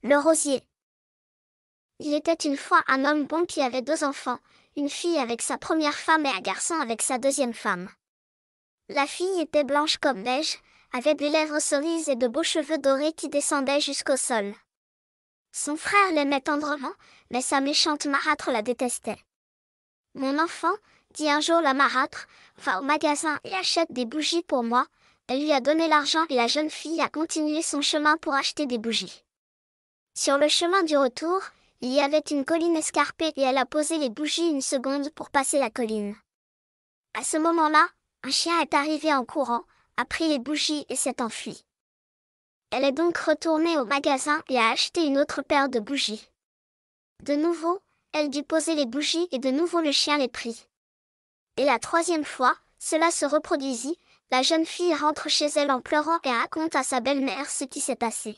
Le rosier. Il était une fois un homme bon qui avait 2 enfants, une fille avec sa première femme et un garçon avec sa deuxième femme. La fille était blanche comme neige, avait des lèvres cerises et de beaux cheveux dorés qui descendaient jusqu'au sol. Son frère l'aimait tendrement, mais sa méchante marâtre la détestait. Mon enfant, dit un jour la marâtre, va au magasin et achète des bougies pour moi. Elle lui a donné l'argent et la jeune fille a continué son chemin pour acheter des bougies. Sur le chemin du retour, il y avait une colline escarpée et elle a posé les bougies une seconde pour passer la colline. À ce moment-là, un chien est arrivé en courant, a pris les bougies et s'est enfui. Elle est donc retournée au magasin et a acheté une autre paire de bougies. De nouveau, elle dut poser les bougies et de nouveau le chien les prit. Et la troisième fois, cela se reproduisit, la jeune fille rentre chez elle en pleurant et raconte à sa belle-mère ce qui s'est passé.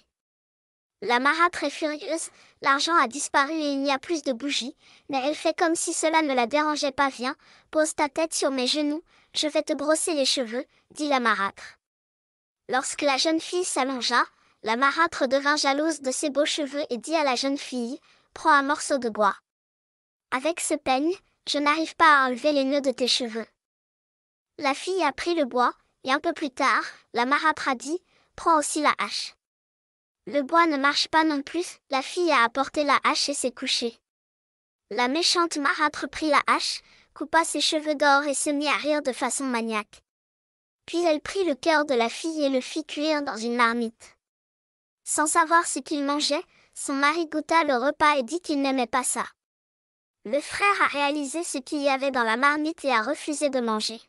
La marâtre est furieuse, l'argent a disparu et il n'y a plus de bougies, mais elle fait comme si cela ne la dérangeait pas. Viens, pose ta tête sur mes genoux, je vais te brosser les cheveux, dit la marâtre. Lorsque la jeune fille s'allongea, la marâtre devint jalouse de ses beaux cheveux et dit à la jeune fille, prends un morceau de bois. Avec ce peigne, je n'arrive pas à enlever les nœuds de tes cheveux. La fille a pris le bois, et un peu plus tard, la marâtre a dit, prends aussi la hache. Le bois ne marche pas non plus, la fille a apporté la hache et s'est couchée. La méchante marâtre prit la hache, coupa ses cheveux d'or et se mit à rire de façon maniaque. Puis elle prit le cœur de la fille et le fit cuire dans une marmite. Sans savoir ce qu'il mangeait, son mari goûta le repas et dit qu'il n'aimait pas ça. Le frère a réalisé ce qu'il y avait dans la marmite et a refusé de manger.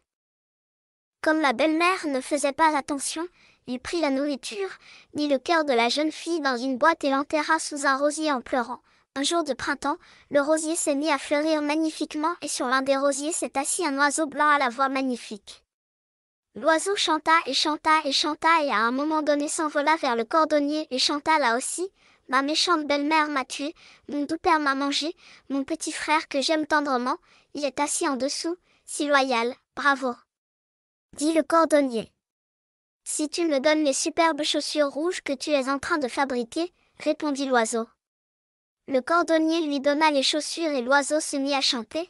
Comme la belle-mère ne faisait pas attention, il prit la nourriture, mit le cœur de la jeune fille dans une boîte et l'enterra sous un rosier en pleurant. Un jour de printemps, le rosier s'est mis à fleurir magnifiquement et sur l'un des rosiers s'est assis un oiseau blanc à la voix magnifique. L'oiseau chanta et chanta et chanta et à un moment donné s'envola vers le cordonnier et chanta là aussi. Ma méchante belle-mère m'a tué, mon doux père m'a mangé, mon petit frère que j'aime tendrement, il est assis en dessous, si loyal, bravo. Dit le cordonnier. Si tu me donnes les superbes chaussures rouges que tu es en train de fabriquer, répondit l'oiseau. Le cordonnier lui donna les chaussures et l'oiseau se mit à chanter.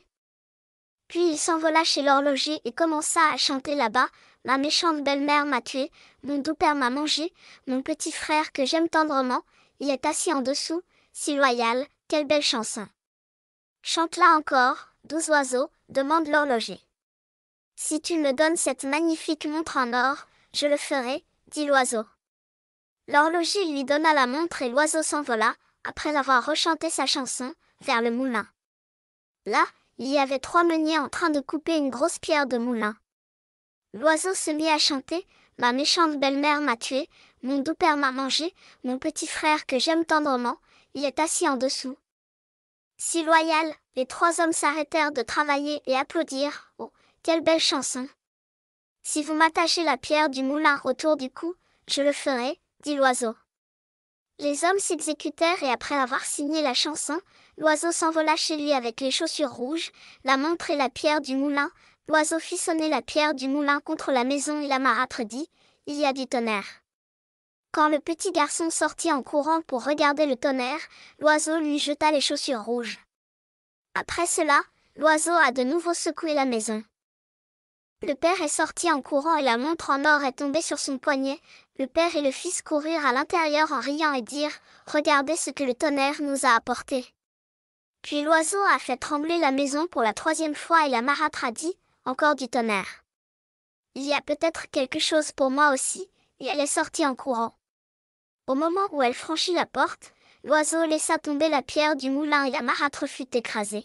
Puis il s'envola chez l'horloger et commença à chanter là-bas. Ma méchante belle-mère m'a tué, mon doux père m'a mangé, mon petit frère que j'aime tendrement, il est assis en dessous, si loyal, quelle belle chanson. Chante là encore, doux oiseau, demande l'horloger. Si tu me donnes cette magnifique montre en or, je le ferai, dit l'oiseau. L'horloger lui donna la montre et l'oiseau s'envola, après avoir rechanté sa chanson, vers le moulin. Là, il y avait 3 meuniers en train de couper une grosse pierre de moulin. L'oiseau se mit à chanter, ma méchante belle-mère m'a tué, mon doux père m'a mangé, mon petit frère que j'aime tendrement, il est assis en dessous. Si loyal, les 3 hommes s'arrêtèrent de travailler et applaudirent. Oh, quelle belle chanson! Si vous m'attachez la pierre du moulin autour du cou, je le ferai, dit l'oiseau. Les hommes s'exécutèrent et après avoir signé la chanson, l'oiseau s'envola chez lui avec les chaussures rouges, la montre et la pierre du moulin. L'oiseau fit sonner la pierre du moulin contre la maison et la marâtre dit, il y a du tonnerre. Quand le petit garçon sortit en courant pour regarder le tonnerre, l'oiseau lui jeta les chaussures rouges. Après cela, l'oiseau a de nouveau secoué la maison. Le père est sorti en courant et la montre en or est tombée sur son poignet. Le père et le fils coururent à l'intérieur en riant et dirent « Regardez ce que le tonnerre nous a apporté ». Puis l'oiseau a fait trembler la maison pour la 3e fois et la marâtre a dit « Encore du tonnerre. Il y a peut-être quelque chose pour moi aussi », et elle est sortie en courant. Au moment où elle franchit la porte, l'oiseau laissa tomber la pierre du moulin et la marâtre fut écrasée.